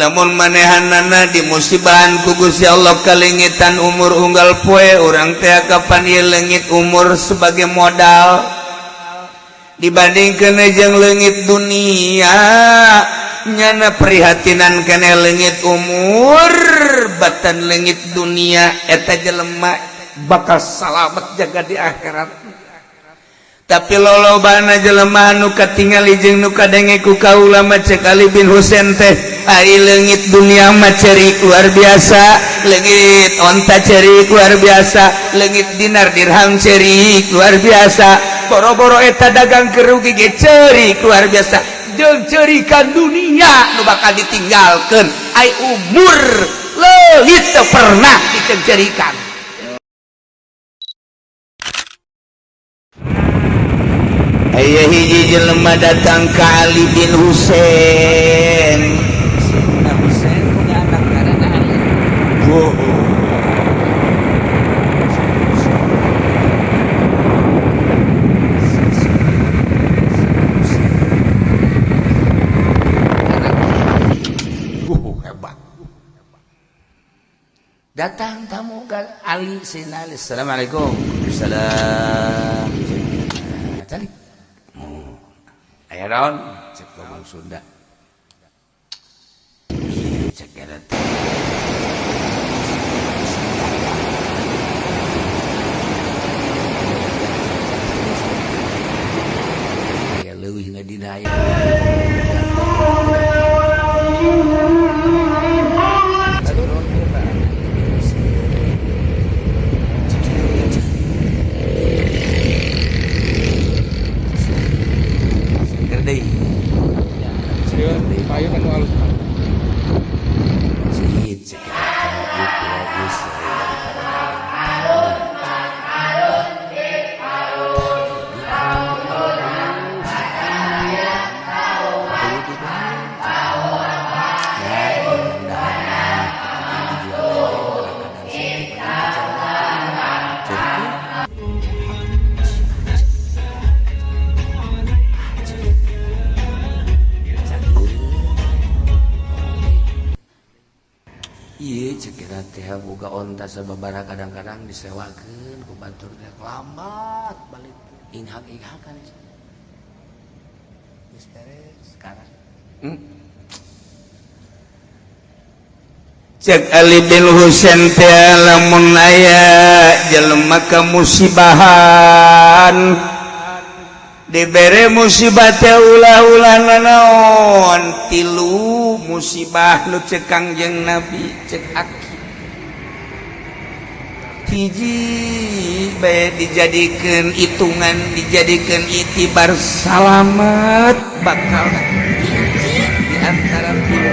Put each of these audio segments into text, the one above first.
lamun manehanana di musibahan ku Gusti Allah kalengitan umur unggal poe urang teh kapan ieu leungit umur sebagai modal dibandingkeun jeung leungit dunia nyana prihatinan kana leungit umur batan leungit dunia eta jelema bakal salamet jaga di akhirat. Tapi lolobana jelema anu katingali jeung nu kadenge ku kaula mah cek Ali bin Husain teh ai leungit dunia mah cerik luar biasa, leungit onta cerik luar biasa, leungit dinar dirham cerik luar biasa, boro-boro eta dagang kerugi ge cerik luar biasa jeung cerikan dunia nu bakal ditinggalkeun ai umur leungit teu pernah dicerikan. Aya hiji jelema datang ka Ali bin Husain. Nah, Husain punya anak ngaranna Ali. Oh. Hebat. Datang tamu ke Ali Sayyidina Ali. Assalamualaikum. Waalaikumsalam. Tadi aya naon cek ngomong Sunda cek erat ya leuwih ngadina aya boga onta sababaraha kadang-kadang disewakeun ku batur teh lambat balik inghak-inghakan geus beres sekarang cek Ali bin Husain teh lamun aya jelema kamusibahan dibere musibah teh ulah-ulahna naon tilu musibah nu cek Kangjeng Nabi cek aki hiji bae dijadikeun hitungan dijadikeun itibar salamet bakal di antara tilu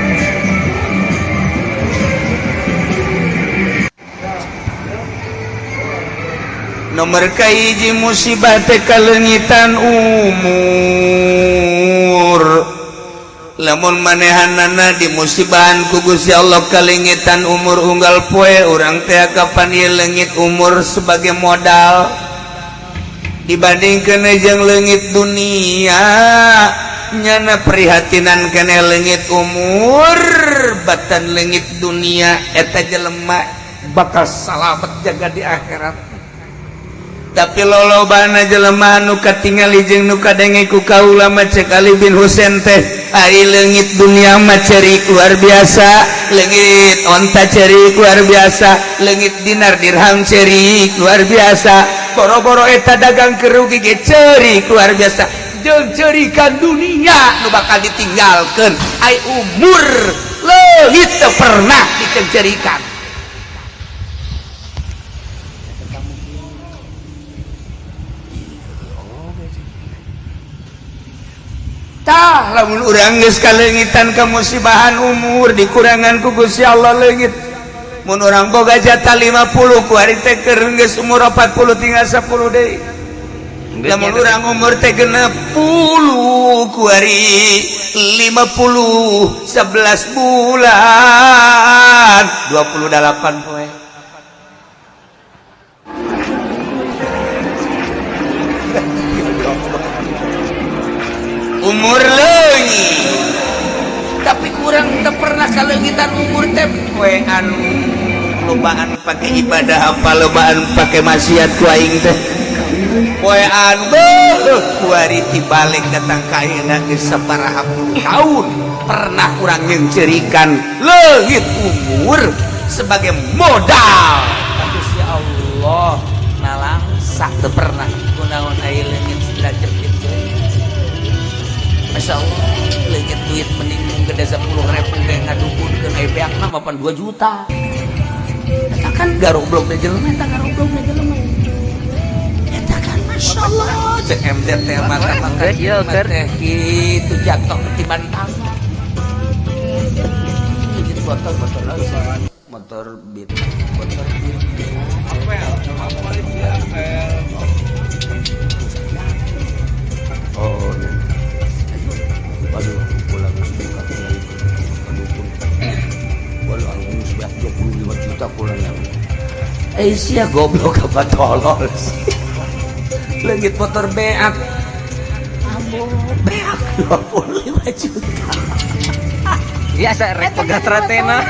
nomor kahiji musibah teh kaleungitan umur lamun manehanana di musibahan ku Gusti Allah kalengitan umur unggal poe urang teh kapan ieu leungit umur sebagai modal dibandingkeun jeung leungit dunia nyana prihatinan kana leungit umur batan leungit dunia eta jelema bakal salamet jaga di akhirat. Tapi lolobana jelema anu katingali jeung nu kadenge ku kaula mah cek Ali bin Husain teh ai leungit dunia mah cerik luar biasa, leungit onta cerik luar biasa, leungit dinar dirham cerik luar biasa, boro-boro eta dagang kerugi ge cerik luar biasa jeung cerikan dunia nu bakal ditinggalkeun ai umur leungit teu pernah dicerikan. Tah lamun urang geus kaleungitan kamusibahan umur dikurangan ku Gusti Allah leungit mun urang boga jatah 50 ku ari teh keur geus umur 40 tinggal 10 deui lamun urang umur teh 60 ku ari 50 11 bulan 28 poe umur leungit tapi kurang teu pernah kaleungit teh poe anu lobaan pakai ibadah apa lobaan pakai maksiat ku aing teh poe anu kuari tibalik datang ka ayeuna geus sabaraha puluh tahun pernah urang nyencerikan leungit umur sebagai modal. Gusti Allah nalangsa teu pernah kunaon aya leungit derajat kitu. Masya Allah leungit duit mending gede 10.000 kayak ngadukunkeun aya beakna mapan 2 juta. Eta kan garoblok teh jelema eta garoblok teh jelema. Eta kan Masya Allah cek MDT mata-mata ieu teh kitu jatuh ketiban tangga. Jadi motor beat apel Malaysia oh ya waduh pulang sebuka lagi waduh anjing sudah 25 juta pulangnya sia goblok apa tolol sih legit motor beak ambo beak 25 juta ya saya rek pegat ratena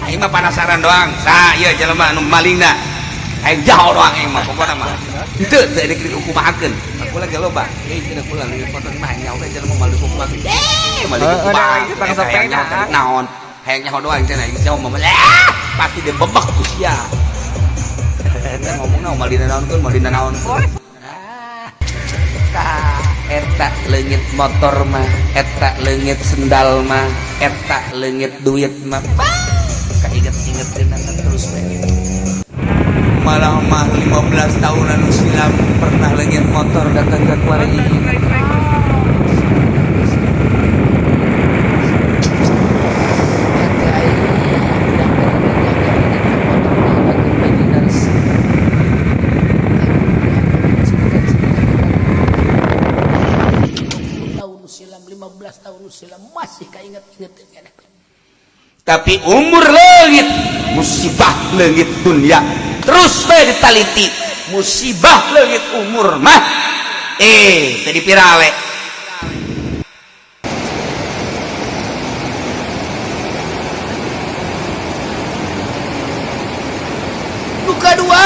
aing mah penasaran doang sa ieu jelema anu malingna aing jauh doang aing mah pokona mah teu dikrik ukumahakeun aku lagi loba cenah kula lagi foto mah nyaho we jelema malu ukumakeun malu ukumakeun kita sepeda naon hayang nyaho doang cenah aing jauh mah pasti dibebek ku sia eta ngomongna malina naon eta leungit motor mah eta leungit sendal mah eta leungit duit mah kainget-ingetin terus malah mah 15 tahunan silam pernah leungit motor datang ke kuari masih kainget-inget tapi umur leungit musibah leungit dunia terus bae ditaliti musibah leungit umur mah tadi pirale duka dua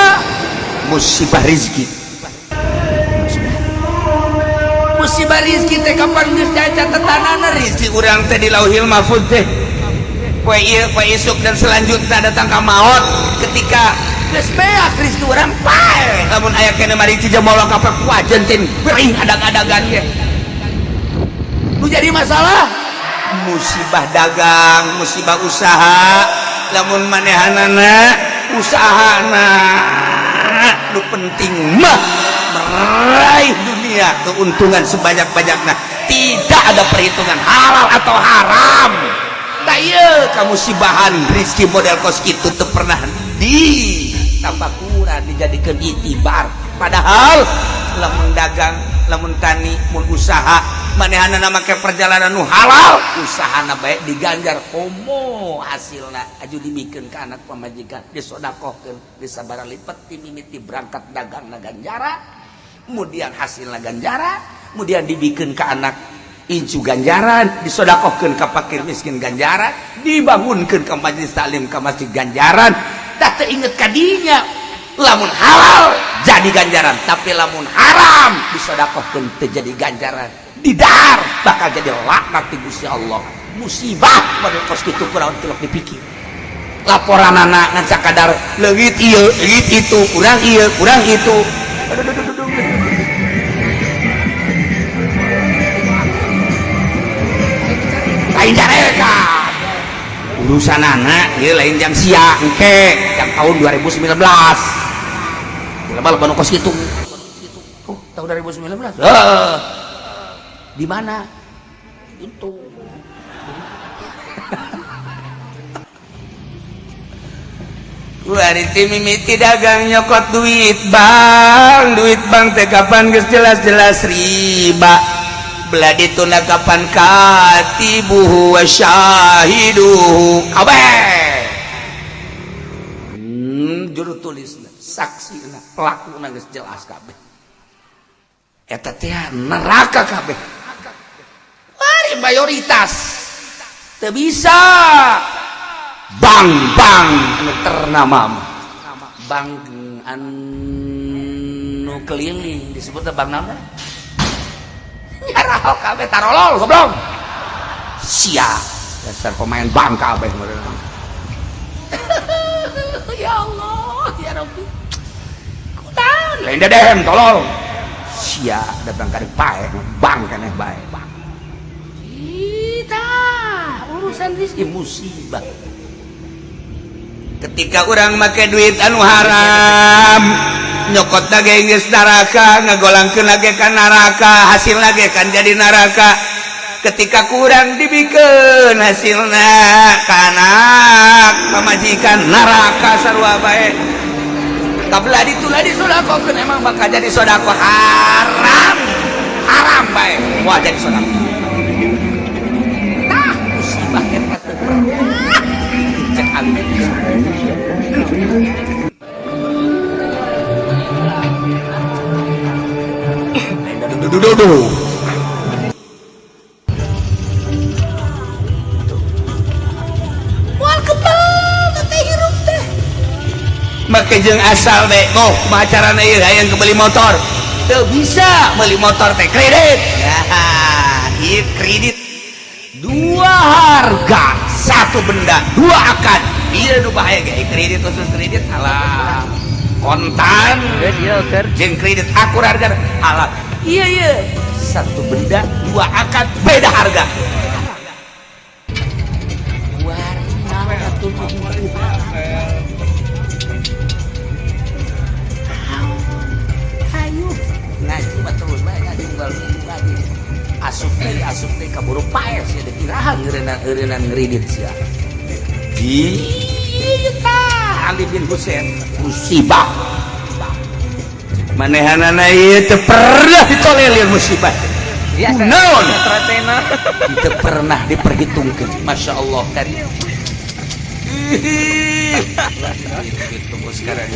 musibah rezeki musibah rizki teh kapan geus cacatanana rizki urang teh di Lauhil Mahfuz teh poe ieu poe isuk dan selanjutnya datang ka maut ketika geus beak rizki urang pae lamun aya keneh mari cija maulah ka pakuajeun teh beuing adag-adagan ge nu jadi masalah musibah dagang musibah usaha lamun manehanana usahana nu penting mah meraih dunia keuntungan sebanyak-banyaknya tidak ada perhitungan halal atau haram tak iya kamu sibahan rizki model kos itu tuh pernah ditapakuran dijadikan itibar padahal lamun dagang lamun tani mun usaha manehana make perjalanan nu halal usahana baik diganjar komo hasilna aju dimikeun ka anak pamajikan disodakohkeun disabaraha lipat timimiti berangkat dagang na ganjara kemudian hasilnya ganjaran kemudian dibikin ke anak incu ganjaran disodakohkan ke fakir miskin ganjaran dibangunkan ke majelis taklim ke masjid ganjaran tak teringet kadinya lamun halal jadi ganjaran tapi lamun haram disodakohkan terjadi ganjaran didar bakal jadi laknat di Gusti Allah musibah pada kos kitu kurang tilok dipikir laporan anak ngan sakadar leungit ieu leungit itu kurang ieu kurang itu lain jareka urusan anak ini lain jam siang engke yang tahun 2019 lebar banu kos kitu tahun 2019 di mana itu Kuari mimiti dagang nyokot duit bang teh kapan geus jelas-jelas riba belah ditunda kapan katibuhu wa syahiduhu kabeh juru tulisna saksina pelakuna geus jelas kabeh eta teh neraka kabeh mari mayoritas teu bisa bang ternama bang anu keliling disebut bang nama nyarahol kabeh tarolol goblok sia dasar pemain bang kabeh ya Allah ya Rabbi kunaon lain dedem tolol sia datang ka bae bang keneh bae bang kita urusan rezeki musibah ketika orang make duit anu haram nyokot lagi geus neraka ngagolangkeun lagi ka neraka hasil lagi kan jadi neraka ketika kurang dibikeun hasilna ka anak pamajikan neraka sarua bae tabla ditula disodaqokeun emang bakal jadi sodaqah haram haram bae wah jadi sodaqah tah musibah eta teu pernah cek alih dudududu wal kebal teh hirup teh make jeung asal teh moh kumaha carana ieu hayang kebeli motor teu bisa beli motor teh kredit ya ieu kredit dua harga satu benda dua akad ieu nu bahaya ge kredit khusus kredit alah kontan jeung kredit akur harga alah iya satu benda dua akad beda harga ayo ngaji mah terus bae ngaji lagi asup teh kaburu paes ya dikirahan ngeureunnan ngridit sia tah Ali bin Husain musibah manehanana ieu teu pernah ditolerir musibah naon teu pernah diperhitungkeun Masya Allah dari tunggu sekarang